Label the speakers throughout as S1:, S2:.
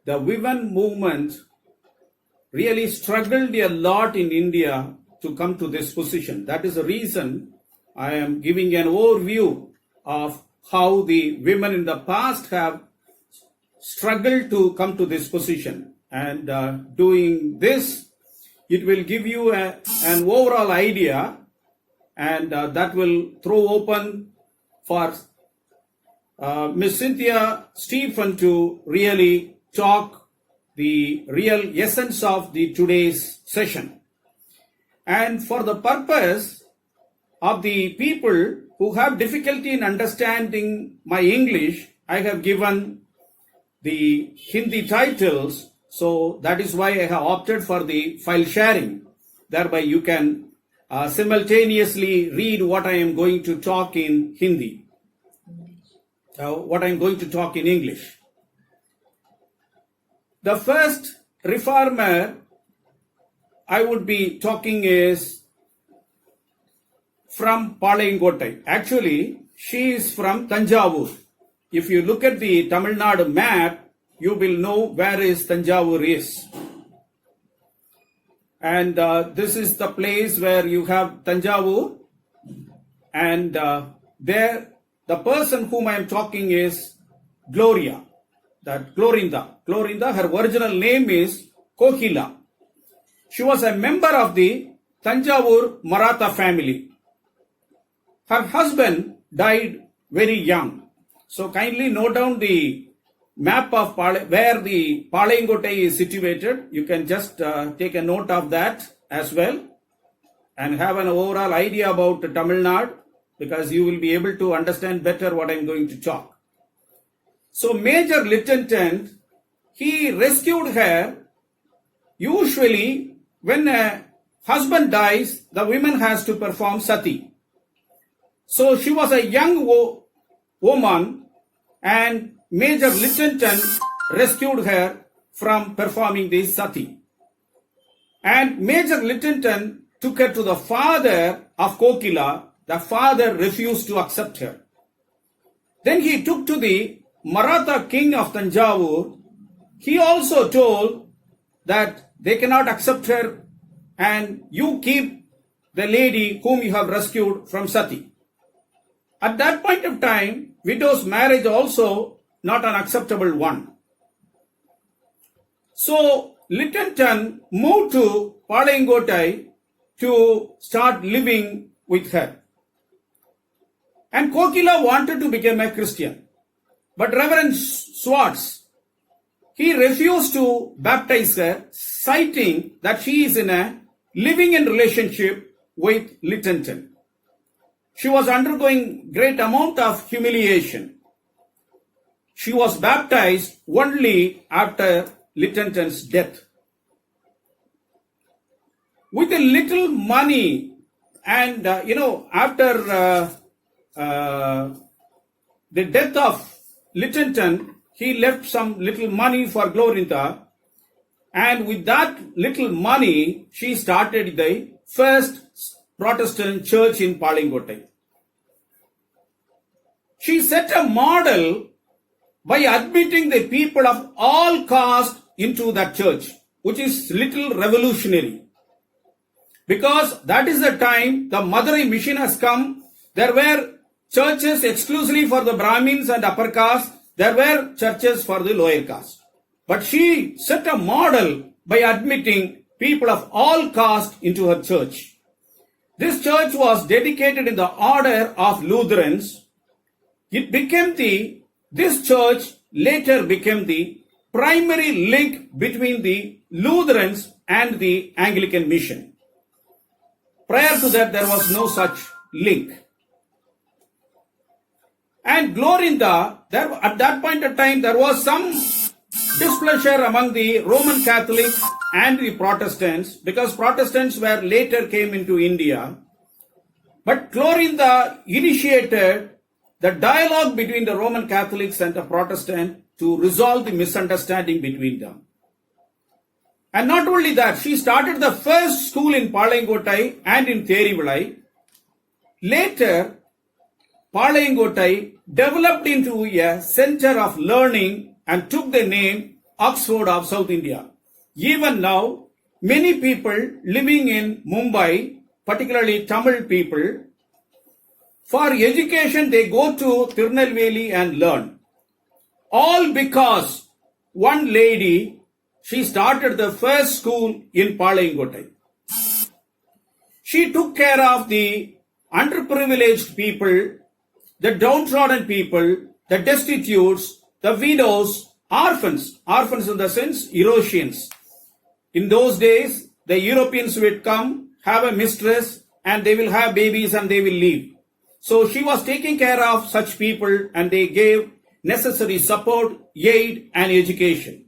S1: the women movement really struggled a lot in India to come to this position. That is the reason I am giving an overview of how the women in the past have struggled to come to this position. And doing this, it will give you an overall idea, and that will throw open for Miss Cynthia Stephen to really talk the real essence of the today's session. And for the purpose of the people who have difficulty in understanding my English, I have given the Hindi titles. So that is why I have opted for the file sharing. Thereby you can simultaneously read what I am going to talk in Hindi. What I am going to talk in English. The first reformer I would be talking is from Palayangottai. Actually, she is from Tanjavur. If you look at the Tamil Nadu map, you will know where is Tanjavur is. And this is the place where you have Tanjavur, and there the person whom I am talking is Gloria, that Glorinda. Glorinda, her original name is Kohila. She was a member of the Tanjavur Maratha family. Her husband died very young. So kindly note down the map of where the Palayangottai is situated. You can just take a note of that as well and have an overall idea about Tamil Nadu, because you will be able to understand better what I am going to talk. So Major Lieutenant, he rescued her. Usually when a husband dies, the woman has to perform sati. So she was a young woman, and Major Lieutenant rescued her from performing this sati. And Major Lieutenant took her to the father of Kokila. The father refused to accept her. Then he took to the Maratha king of Tanjavur. He also told that they cannot accept her, and you keep the lady whom you have rescued from sati. At that point of time, widow's marriage also not an acceptable one. So Lieutenant moved to Palayangottai to start living with her. And Kokila wanted to become a Christian. But Reverend Swartz, he refused to baptize her, citing that she is in a living in relationship with Lieutenant. She was undergoing great amount of humiliation. She was baptized only after Lieutenant's death. With a little money, and after the death of Lieutenant, he left some little money for Glorinda, and with that little money, she started the first Protestant church in Palayangottai. She set a model by admitting the people of all castes into that church, which is little revolutionary. Because that is the time the Madurai mission has come. There were churches exclusively for the Brahmins and upper caste. There were churches for the lower caste. But she set a model by admitting people of all castes into her church. This church was dedicated in the order of Lutherans. This church later became the primary link between the Lutherans and the Anglican mission. Prior to that, there was no such link. And Glorinda, at that point of time, there was some displeasure among the Roman Catholics and the Protestants, because Protestants were later came into India. But Glorinda initiated the dialogue between the Roman Catholics and the Protestant to resolve the misunderstanding between them. And not only that, she started the first school in Palayangottai and in Therivilai. Later, Palayangottai developed into a center of learning and took the name Oxford of South India. Even now, many people living in Mumbai, particularly Tamil people, for education they go to Tirunelveli and learn. All because one lady, she started the first school in Palayangottai. She took care of the underprivileged people, the downtrodden people, the destitutes, the widows, orphans in the sense Eurasians. In those days, the Europeans would come, have a mistress, and they will have babies and they will leave. So she was taking care of such people and they gave necessary support, aid, and education.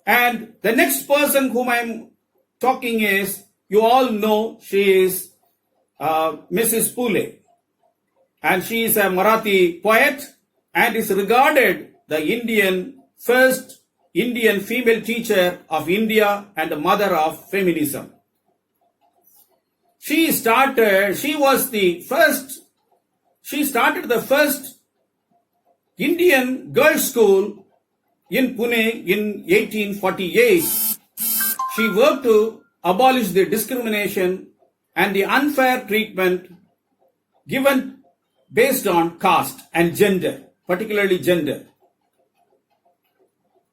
S1: And the next person whom I am talking is, you all know, she is Mrs. Phule. And she is a Marathi poet and is regarded the first Indian female teacher of India and the mother of feminism. She started the first Indian girls' school in Pune in 1848. She worked to abolish the discrimination and the unfair treatment given based on caste and gender, particularly gender.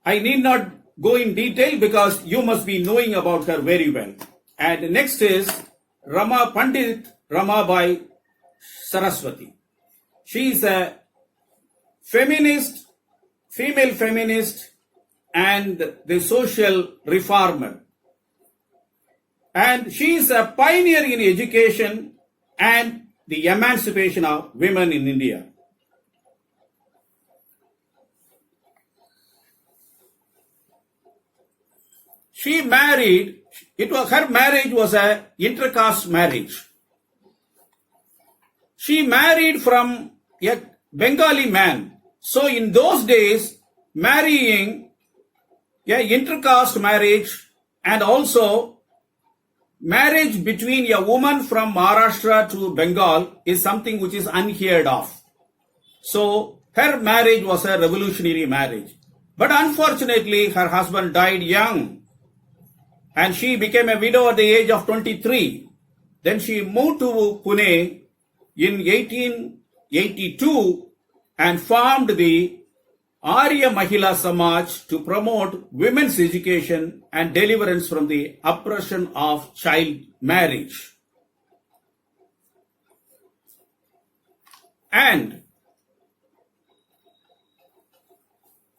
S1: I need not go in detail because you must be knowing about her very well. And next is Pandit Ramabai Sarasvati. She is a feminist, female feminist, and the social reformer. And she is a pioneer in education and the emancipation of women in India. She married, her marriage was an intercaste marriage. She married from a Bengali man. So in those days, marrying an intercaste marriage and also marriage between a woman from Maharashtra to Bengal is something which is unheard of. So her marriage was a revolutionary marriage. But unfortunately, her husband died young and she became a widow at the age of 23. Then she moved to Pune in 1882 and formed the Arya Mahila Samaj to promote women's education and deliverance from the oppression of child marriage. And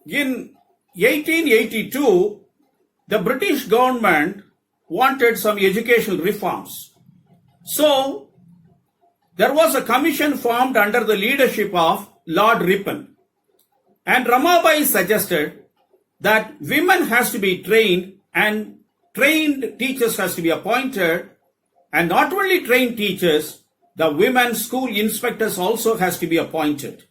S1: in 1882, the British government wanted some educational reforms. So, there was a commission formed under the leadership of Lord Ripon. And Ramabai suggested that women has to be trained and trained teachers has to be appointed, and not only trained teachers, the women school inspectors also has to be appointed.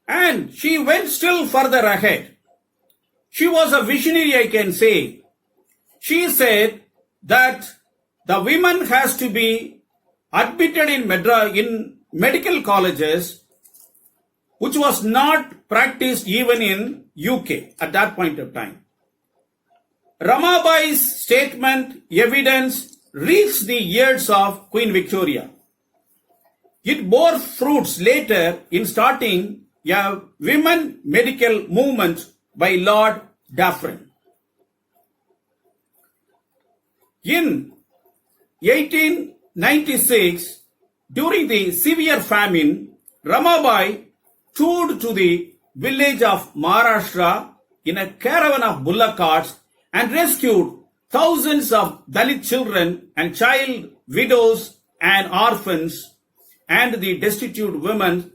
S1: And she went still further ahead. She was a visionary, I can say. She said that the women has to be admitted in medical colleges, which was not practiced even in UK at that point of time. Ramabai's statement, evidence, reached the ears of Queen Victoria. It bore fruits later in starting a women medical movement by Lord Dufferin. In 1896, during the severe famine, Ramabai toured to the village of Maharashtra in a caravan of bullock carts and rescued thousands of Dalit children and child widows and orphans and the destitute women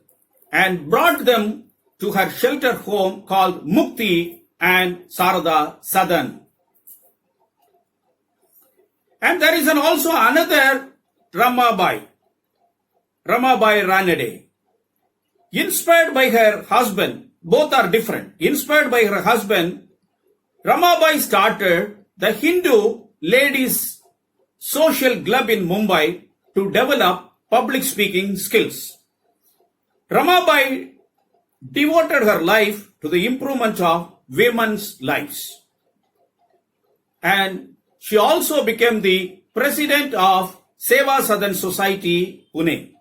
S1: and brought them to her shelter home called Mukti and Sarada Sadan. And there is also another Ramabai Ranade. Inspired by her husband, both are different. Inspired by her husband, Ramabai started the Hindu Ladies Social Club in Mumbai to develop public speaking skills. Ramabai devoted her life to the improvement of women's lives. And she also became the president of Seva Sadan Society, Pune.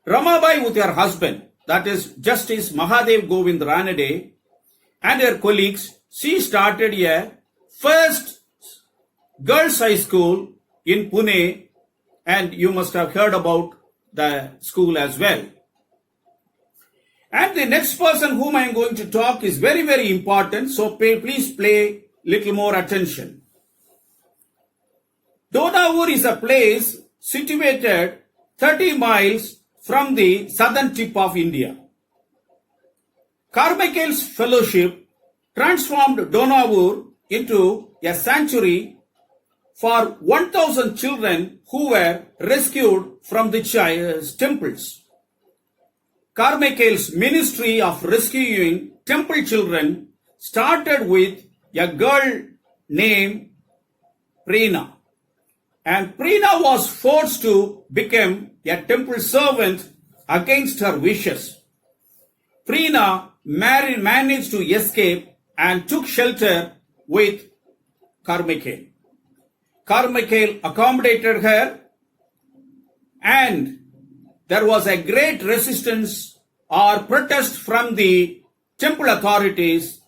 S1: Ramabai, with her husband, that is Justice Mahadev Govind Ranade, and her colleagues, she started a first girls' high school in Pune, and you must have heard about the school as well. And the next person whom I am going to talk is very, very important, so please pay little more attention. Donavur is a place situated 30 miles from the southern tip of India. Carmichael's fellowship transformed Donavur into a sanctuary for 1,000 children who were rescued from the temples. Carmichael's ministry of rescuing temple children started with a girl named Preena. And Preena was forced to become a temple servant against her wishes. Preena managed to escape and took shelter with Carmichael. Carmichael accommodated her, and there was a great resistance or protest from the temple authorities,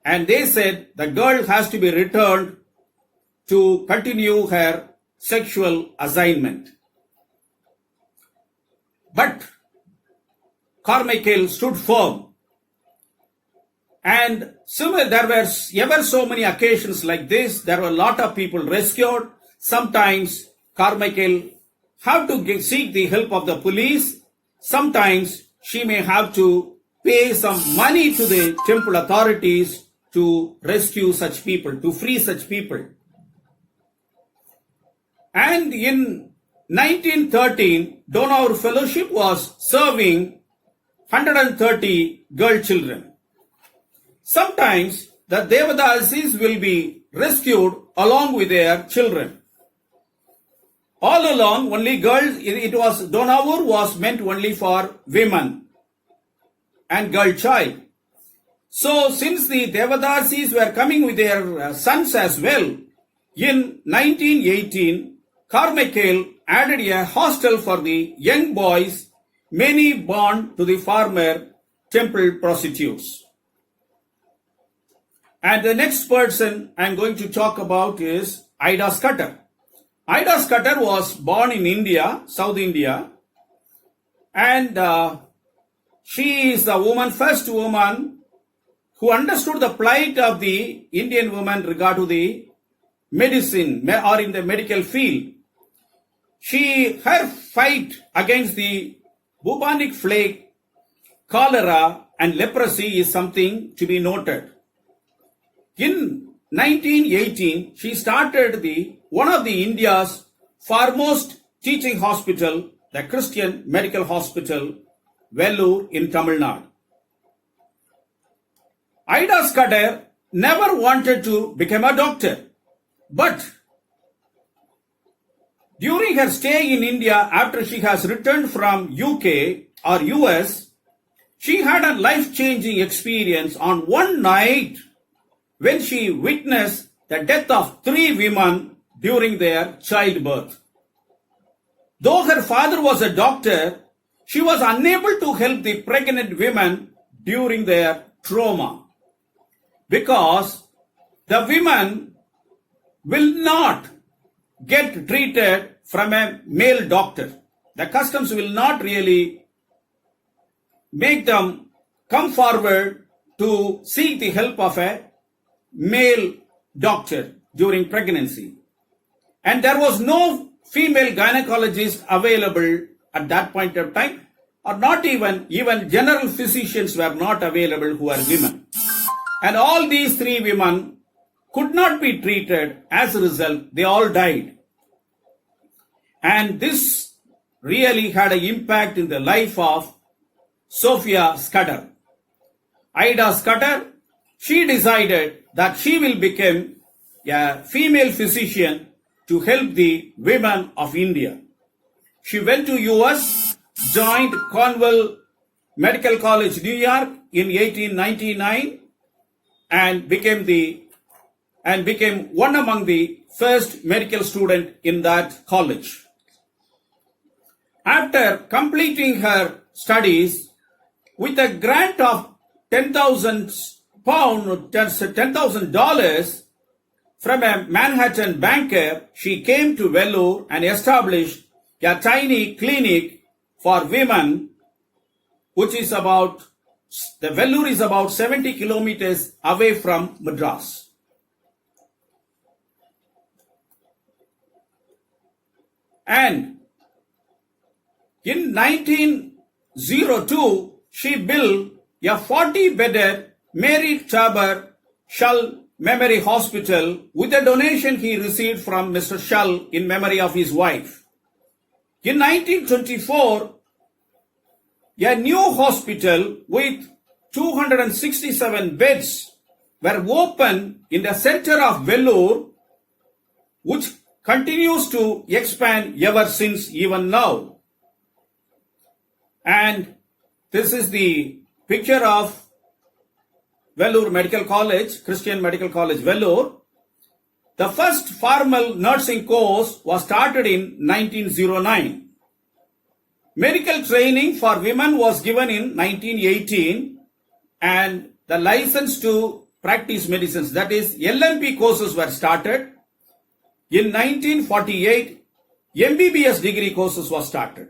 S1: and they said the girl has to be returned to continue her sexual assignment. But Carmichael stood firm. And there were ever so many occasions like this. There were a lot of people rescued. Sometimes Carmichael had to seek the help of the police. Sometimes she may have to pay some money to the temple authorities to rescue such people, to free such people. And in 1913, Donavur Fellowship was serving 130 girl children. Sometimes the Devadasis will be rescued along with their children. All along, only girls, Donavur was meant only for women and girl child. So since the Devadasis were coming with their sons as well, in 1918, Carmichael added a hostel for the young boys, many born to the former temple prostitutes. And the next person I am going to talk about is Ida Scudder. Ida Scudder was born in India, South India, and she is the first woman who understood the plight of the Indian woman regard to the medicine or in the medical field. Her fight against the bubonic plague, cholera and leprosy is something to be noted. In 1918, she started one of the India's foremost teaching hospital, the Christian Medical Hospital, Vellore in Tamil Nadu. Ida Scudder never wanted to become a doctor, but during her stay in India after she has returned from UK or US, she had a life-changing experience on one night when she witnessed the death of 3 women during their childbirth. Though her father was a doctor, she was unable to help the pregnant women during their trauma because the women will not get treated from a male doctor. The customs will not really make them come forward to seek the help of a male doctor during pregnancy. And there was no female gynecologist available at that point of time, or not even general physicians were not available who are women. And all these 3 women could not be treated. As a result, they all died. And this really had an impact in the life of Sophia Scudder. Ida Scudder, she decided that she will become a female physician to help the women of India. She went to US, joined Cornell Medical College, New York in 1899 and became one among the first medical student in that college. After completing her studies with a grant of $10,000 from a Manhattan banker, she came to Vellore and established a tiny clinic for women, which is about, the Vellore is about 70 kilometers away from Madras. And in 1902, she built a 40-bedded Mary Tabor Shull Memory Hospital with a donation he received from Mr. Shull in memory of his wife. In 1924, a new hospital with 267 beds were opened in the center of Vellore, which continues to expand ever since even now. And this is the picture of Vellore Medical College, Christian Medical College, Vellore. The first formal nursing course was started in 1909. Medical training for women was given in 1918 and the license to practice medicines, that is LMP courses, were started. In 1948, MBBS degree courses was started.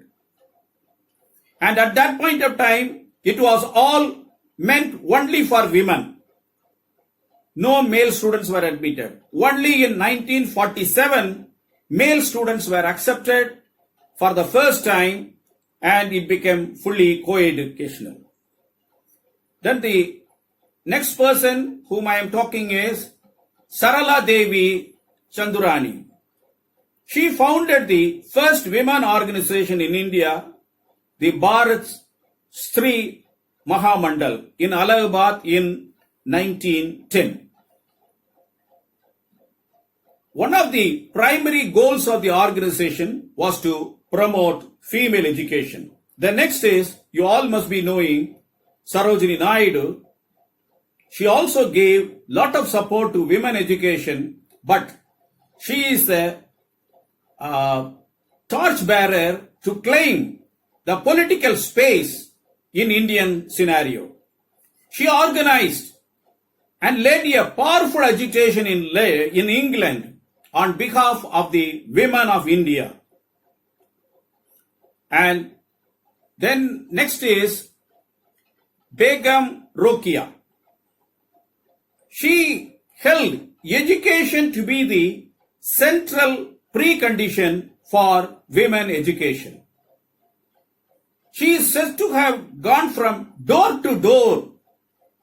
S1: And at that point of time, it was all meant only for women. No male students were admitted. Only in 1947, male students were accepted for the first time and it became fully co-educational. Then the next person whom I am talking is Sarala Devi Chandurani. She founded the first women organization in India, the Bharat Stri Mahamandal in Allahabad in 1910. One of the primary goals of the organization was to promote female education. The next is, you all must be knowing, Sarojini Naidu. She also gave lot of support to women education, but she is the torchbearer to claim the political space in Indian scenario. She organized and led a powerful agitation in England on behalf of the women of India. And then next is Begum Rookia. She held education to be the central precondition for women education. She is said to have gone from door to door,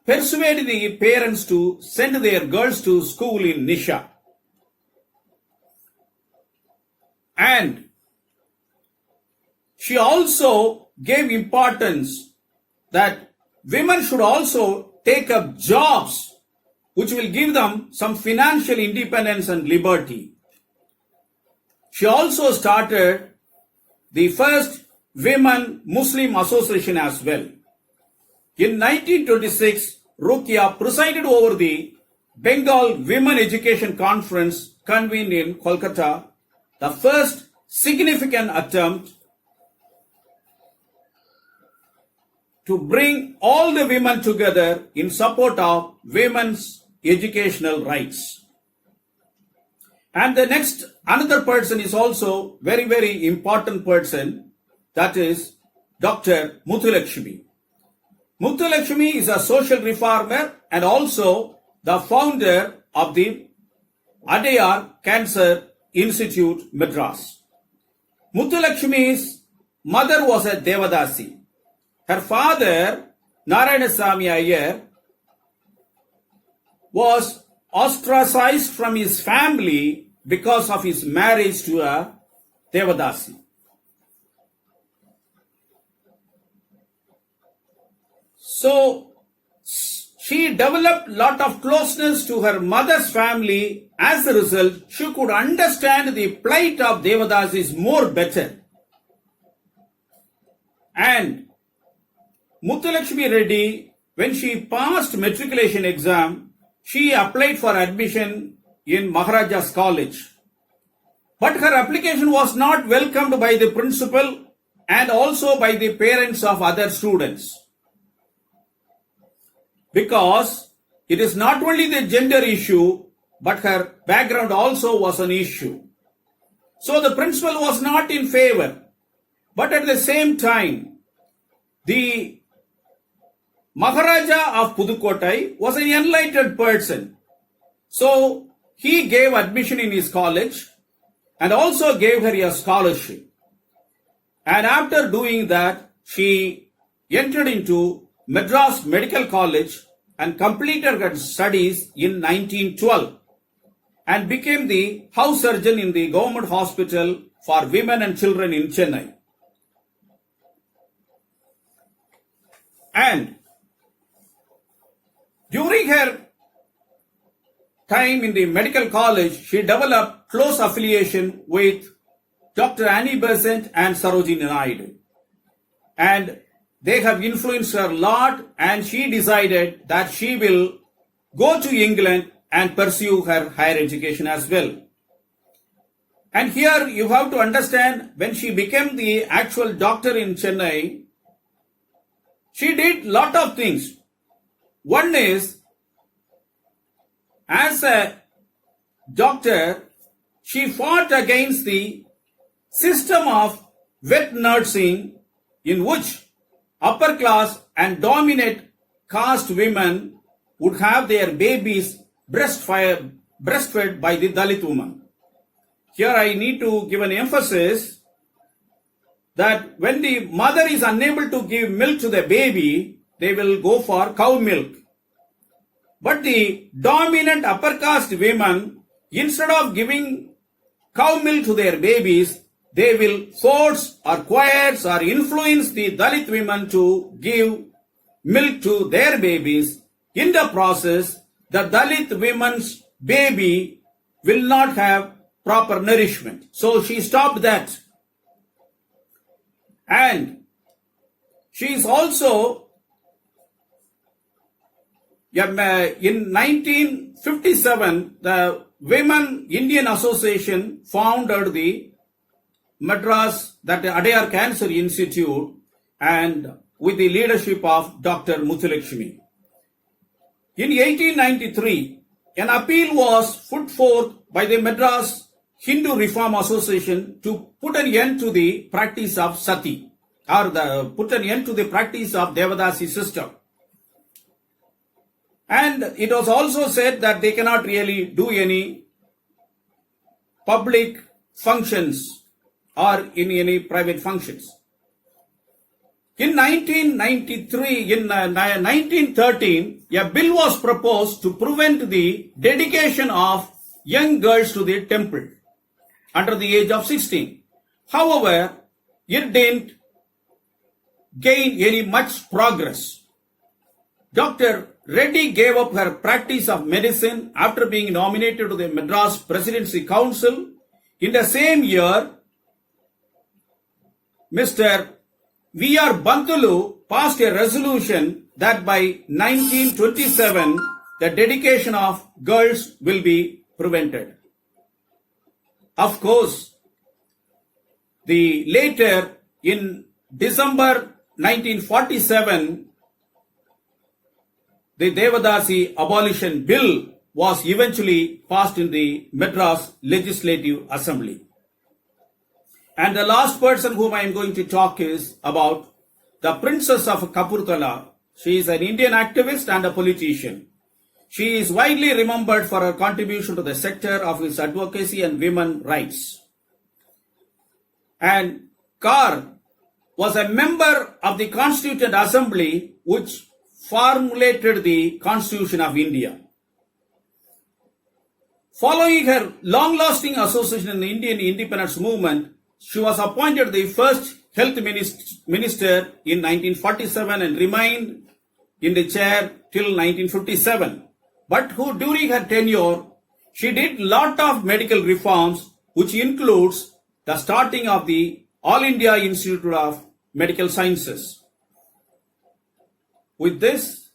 S1: persuading the parents to send their girls to school in Nisha. And she also gave importance that women should also take up jobs which will give them some financial independence and liberty. She also started the first Women Muslim Association as well. In 1926, Rokeya presided over the Bengal Women Education Conference convened in Kolkata, the first significant attempt to bring all the women together in support of women's educational rights. And the next, another person is also very, very important person, that is Dr. Muthulakshmi. Muthulakshmi is a social reformer and also the founder of the Arya Cancer Institute, Madras. Muthulakshmi's mother was a Devadasi. Her father, Narayanasamy Iyer, was ostracized from his family because of his marriage to a Devadasi. So, she developed a lot of closeness to her mother's family. As a result, she could understand the plight of Devadasis more better. And Muthulakshmi Reddy, when she passed matriculation exam, she applied for admission in Maharaja's College. But her application was not welcomed by the principal and also by the parents of other students. Because it is not only the gender issue, but her background also was an issue. So the principal was not in favor. But at the same time, the Maharaja of Pudukottai was an enlightened person. So he gave admission in his college and also gave her a scholarship. And after doing that, she entered into Madras Medical College and completed her studies in 1912 and became the house surgeon in the government hospital for women and children in Chennai. And during her time in the medical college, she developed close affiliation with Dr. Annie Besant and Sarojini Naidu. And they have influenced her a lot, and she decided that she will go to England and pursue her higher education as well. And here you have to understand, when she became the actual doctor in Chennai, she did lot of things. One is, as a doctor, she fought against the system of wet nursing in which upper class and dominant caste women would have their babies breastfed by the Dalit woman. Here I need to give an emphasis that when the mother is unable to give milk to the baby, they will go for cow milk. But the dominant upper caste women, instead of giving cow milk to their babies, they will force or coerce or influence the Dalit women to give milk to their babies. In the process, the Dalit women's baby will not have proper nourishment. So she stopped that. And she is also, in 1957, the Women Indian Association founded the Madras, that Adyar Cancer Institute, and with the leadership of Dr. Muthulakshmi. In 1893, an appeal was put forth by the Madras Hindu Reform Association to put an end to the practice of sati, or put an end to the practice of Devadasi system. And it was also said that they cannot really do any public functions or in any private functions. In 1913, a bill was proposed to prevent the dedication of young girls to the temple under the age of 16. However, it didn't gain any much progress. Dr. Reddy gave up her practice of medicine after being nominated to the Madras Presidency Council. In the same year, Mr. V.R. Bantulu passed a resolution that by 1927, the dedication of girls will be prevented. Of course, later in December 1947, the Devadasi abolition bill was eventually passed in the Madras Legislative Assembly. And the last person whom I am going to talk is about the Princess of Kapurthala. She is an Indian activist and a politician. She is widely remembered for her contribution to the sector of its advocacy and women's rights. And Kaur was a member of the Constituent Assembly which formulated the Constitution of India. Following her long-lasting association in the Indian independence movement, she was appointed the first health minister in 1947 and remained in the chair till 1957. But during her tenure, she did lot of medical reforms, which includes the starting of the All India Institute of Medical Sciences. With this,